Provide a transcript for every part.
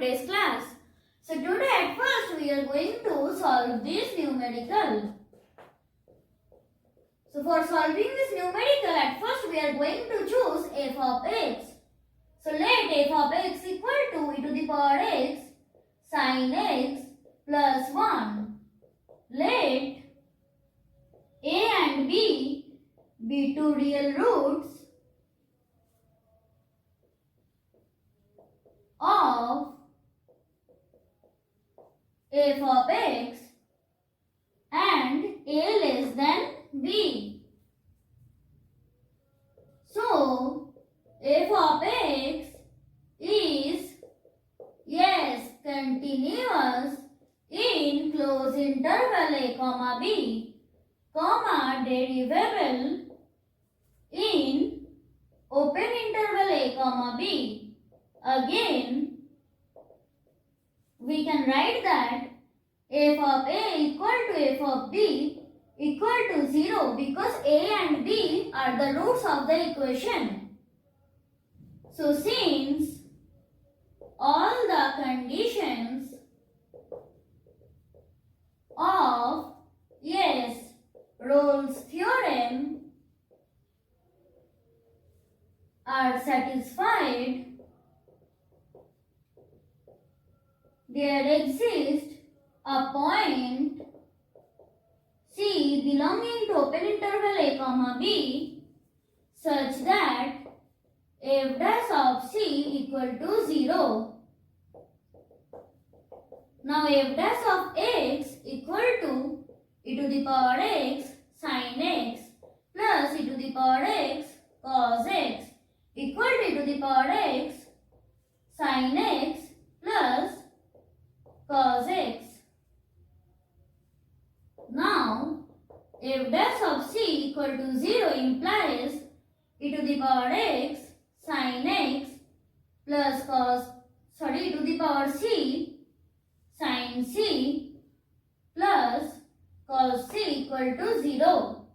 today's class. So today at first we are going to solve this numerical. So for solving this numerical, at first we are going to choose f of x. So let f of x equal to e to the power x sin x plus 1. Let a and b be two real roots of f of x and a less than b. So, f of x is, yes, continuous in closed interval a comma b, comma derivable in open interval a comma b. Again, we can write that f of a equal to f of b equal to 0 because a and b are the roots of the equation. So since all the conditions of, yes, Rolle's theorem are satisfied, there exists a point C belonging to open interval a comma b such that f dash of c equal to 0. Now f dash of x equal to e to the power x sin x plus e to the power x cos x equal to e to the power x sin x plus cos x. Now, f dash of c equal to 0 implies e to the power x sin x plus e to the power c sin c plus cos c equal to 0.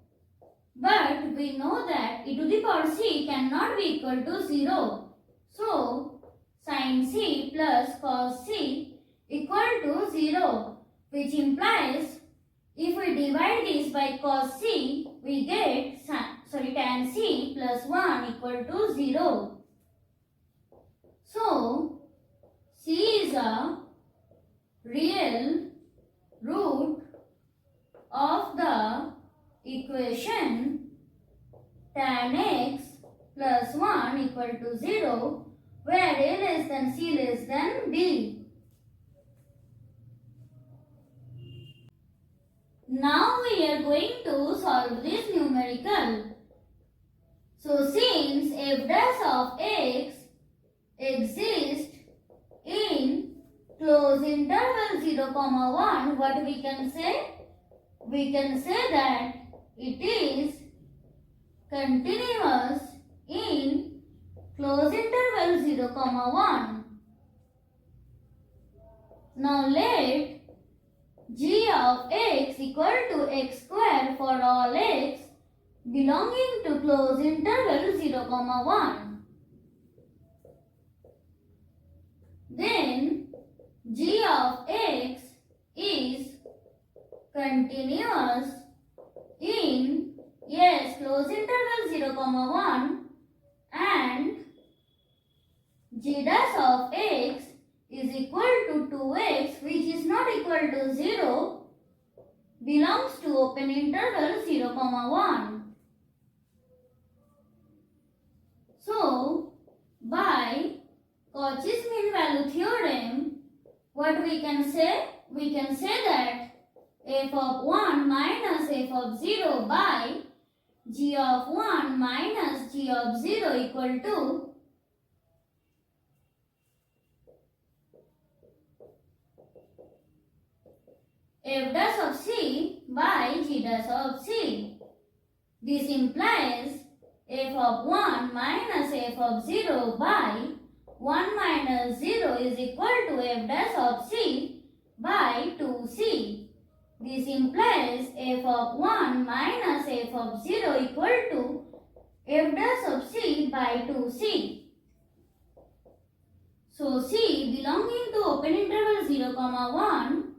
But we know that e to the power c cannot be equal to 0. So, sin c plus cos c equal to 0, which implies if we divide this by cos c, we get tan c plus 1 equal to 0. So, c is a real root of the equation tan x plus 1 equal to 0, where a less than c less than b. Now we are going to solve this numerical. So since f dash of x exists in closed interval 0, 1, what we can say? We can say that it is continuous in closed interval 0, 1. Now let g of x equal to x square for all x belonging to closed interval 0, 1. Then g of x is continuous in, yes, closed interval 0, 1 and g dash of x is equal to 2x, which is not equal to 0, belongs to open interval 0, 1. So, by Cauchy's mean value theorem, what we can say? We can say that f of 1 minus f of 0 by g of 1 minus g of 0 equal to f dash of c by g dash of c. This implies f of 1 minus f of 0 by 1 minus 0 is equal to f dash of c by 2c. This implies f of 1 minus f of 0 equal to f dash of c by 2c. So C belonging to open interval 0, 1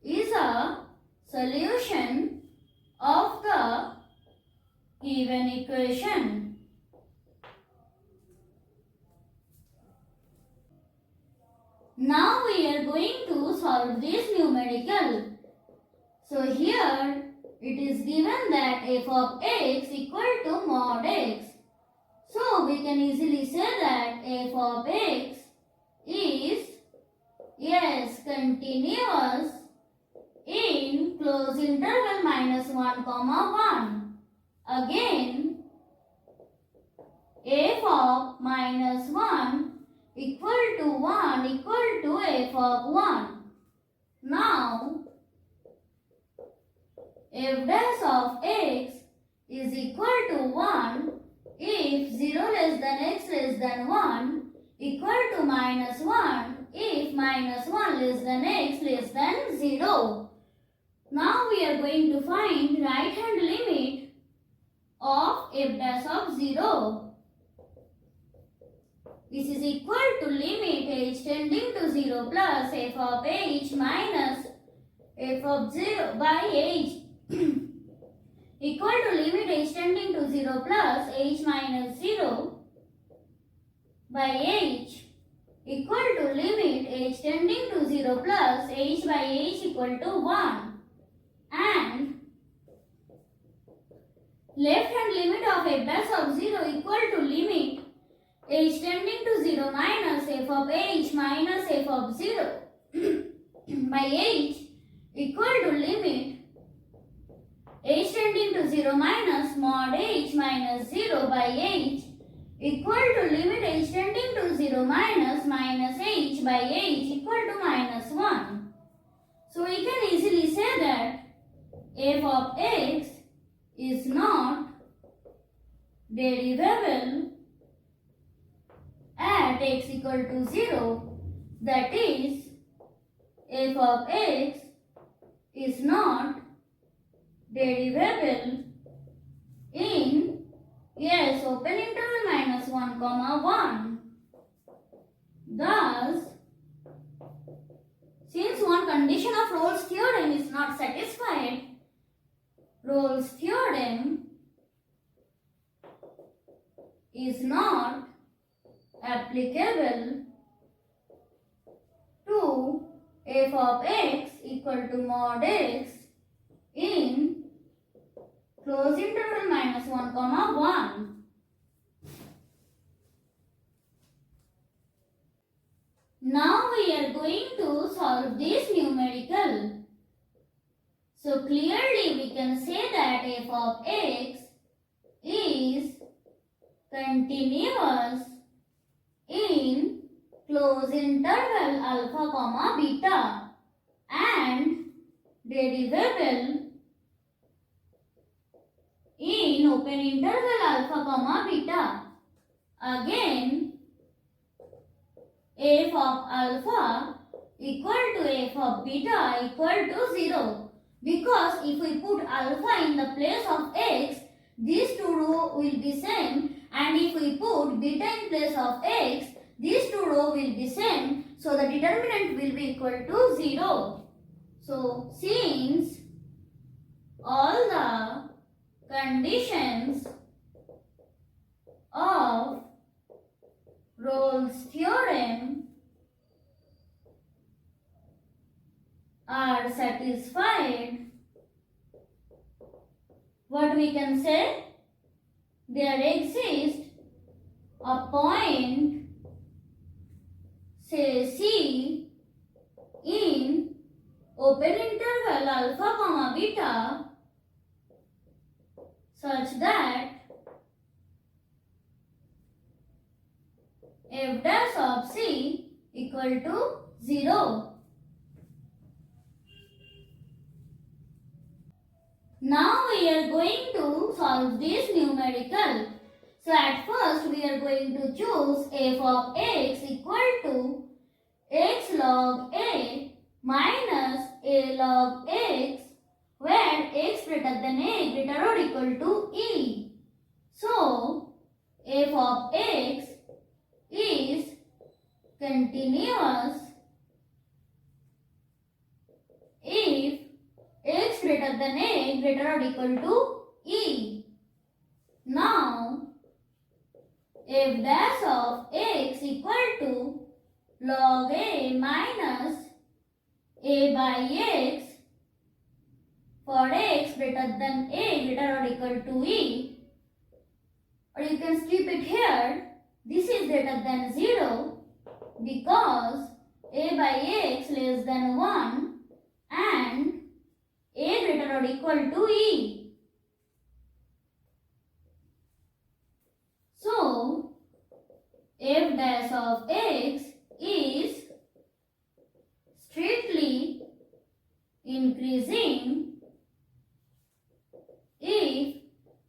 is a solution of the given equation. Now we are going to solve this numerical. So here it is given that f of x equal to mod x. So we can easily say that f of x is, yes, continuous in closed interval -1, 1. Again, f of -1 equal to 1 equal to f of 1. Now, f dash of x is equal to 1 if 0 less than x less than 1, equal to -1 if -1 less than x less than 0. Now we are going to find right hand limit of f dash of 0. This is equal to limit h tending to 0 plus f of h minus f of 0 by h equal to limit h tending to 0 plus h minus 0 by h equal to limit h tending to 0 plus h by h equal to 1, and left hand limit of f dash of 0 equal to limit h tending to 0 minus f of h minus f of 0 by h equal to limit h tending to 0 minus mod h minus 0 by h equal to limit h tending to 0 minus h by h equal to -1. So we can easily say that f of x is not derivable at x equal to 0. That is, f of x is not derivable in, yes, open interval -1, 1. Thus, since one condition of Rolle's theorem is not satisfied, Rolle's theorem is not applicable to f of x equal to mod x in closed interval -1, 1. Now we are going to solve this numerical. So clearly we can say that f of x is continuous in closed interval alpha, beta and derivable in open interval alpha, beta. Again, f of alpha equal to f of beta equal to 0. Because if we put alpha in the place of x, these two rows will be same, and if we put beta in place of x, these two rows will be same, so the determinant will be equal to 0. So since all the conditions of Rolle's theorem are satisfied, what we can say? There exists a point, say C, in open interval alpha, beta such that f dash of C equal to 0. Now we are going to solve this numerical. So at first we are going to choose f of x equal to x log a minus a log x, where x greater than a greater or equal to e. So f of x is continuous if x greater than a greater or equal to e. Now, f dash of x equal to log a minus a by x for x greater than a greater or equal to e, or you can skip it here. This is greater than 0 because a by x less than 1 and a greater or equal to e. So, f dash of x is strictly increasing if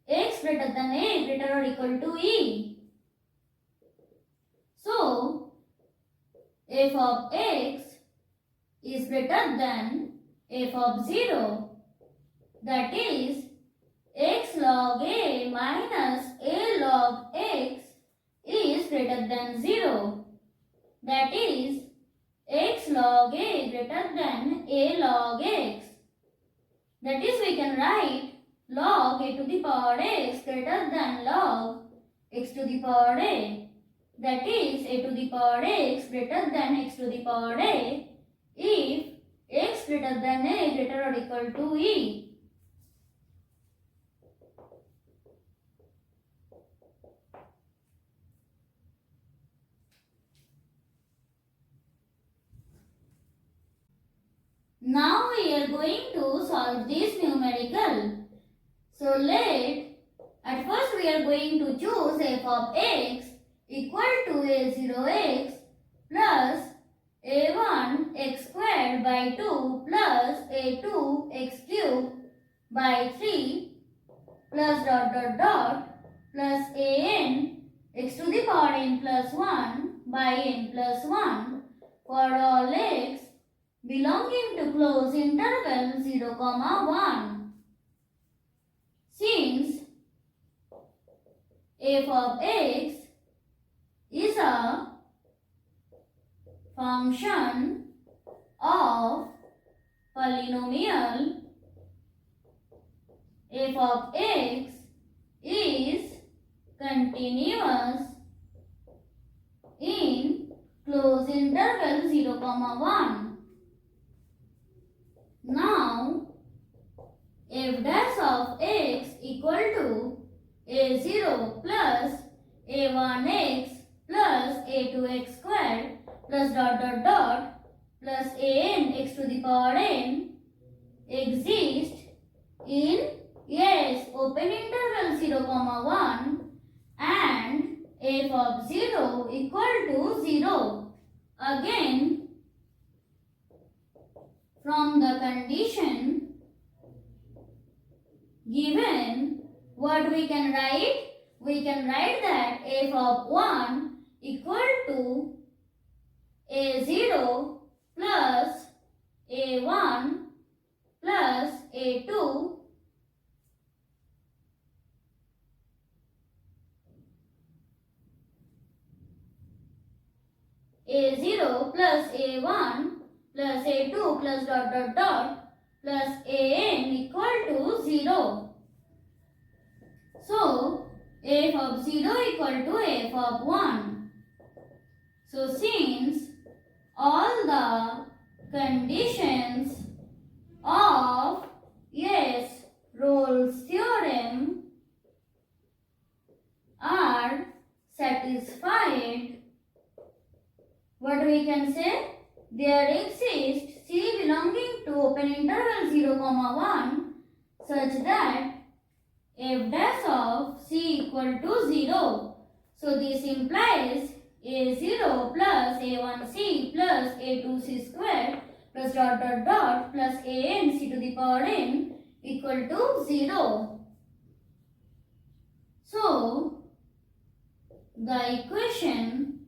x greater than a greater or equal to e. So, f of x is greater than f of 0, that is x log a minus a log x is greater than 0, that is x log a greater than a log x. That is, we can write log a to the power x greater than log x to the power a. That is, a to the power x greater than x to the power a if x greater than a greater or equal to e. Now we are going to solve this numerical. So at first we are going to choose f of x equal to a0x plus a1 x squared by 2 plus a2 x cubed by 3 plus plus an x to the power n plus 1 by n plus 1 for all x belonging to closed interval 0, 1. Since f of x is a function of polynomial, f of x is continuous in closed interval 0, 1. Now, f dash of x equal to a0 plus a1x plus a2x squared plus plus an x to the power n exists in yes open interval 0, 1 and f of 0 equal to 0. Again, from the condition given, what we can write? We can write that f of 1 equal to a0 plus a1 plus a2 a0 plus a1 plus a2 plus plus an equal to 0. So, f of 0 equal to f of 1. So, since all the conditions of yes Rolle's theorem are satisfied, what we can say? There exists C belonging to open interval 0, 1 such that f dash of C equal to 0. So this implies a0 plus a1c plus a2c squared plus plus an c to the power n equal to 0. So the equation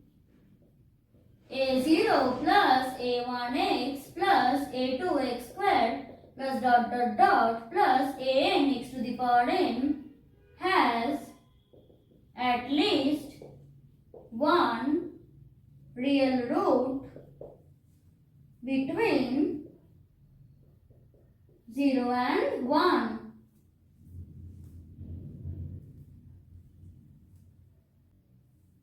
a0 plus a1x plus a2x squared plus plus an x to the power n has at least one real root between 0 and 1.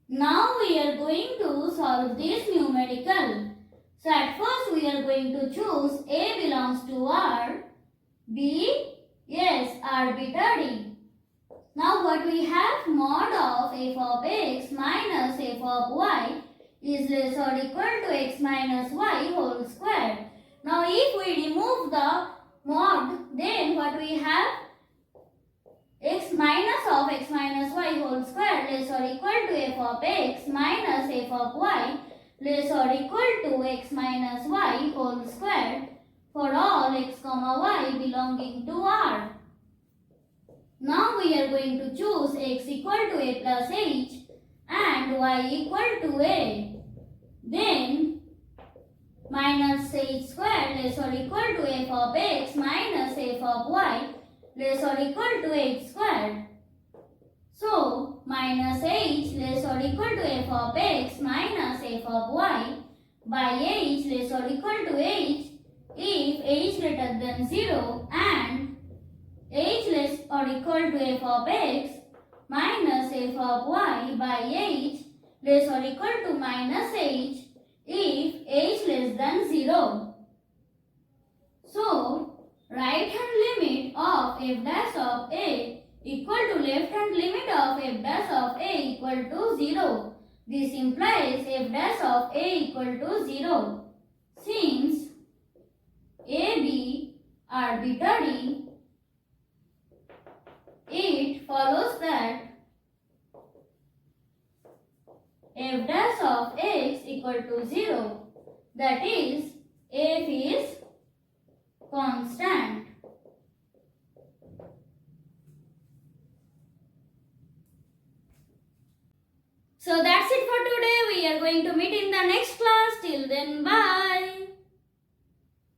Now we are going to solve this numerical. So at first we are going to choose A belongs to R, B, yes, arbitrary. Now what we have, mod of f of x minus f of y is less or equal to x minus y whole square. Now if we remove the mod, then what we have, x minus of x minus y whole square less or equal to f of x minus f of y less or equal to x minus y whole square for all x comma y belonging to R. Now we are going to choose x equal to a plus h and y equal to a. Then minus h square less or equal to f of x minus f of y less or equal to h square. So minus h less or equal to f of x minus f of y by h less or equal to h if h greater than 0 and h less or equal to f of x minus f of y by h less or equal to minus h if h less than 0. So right hand limit of f dash of a equal to left hand limit of f dash of a equal to 0. This implies f dash of a equal to 0. Since a, b arbitrary, it follows that f dash of x equal to 0. That is, f is constant. So that's it for today. We are going to meet in the next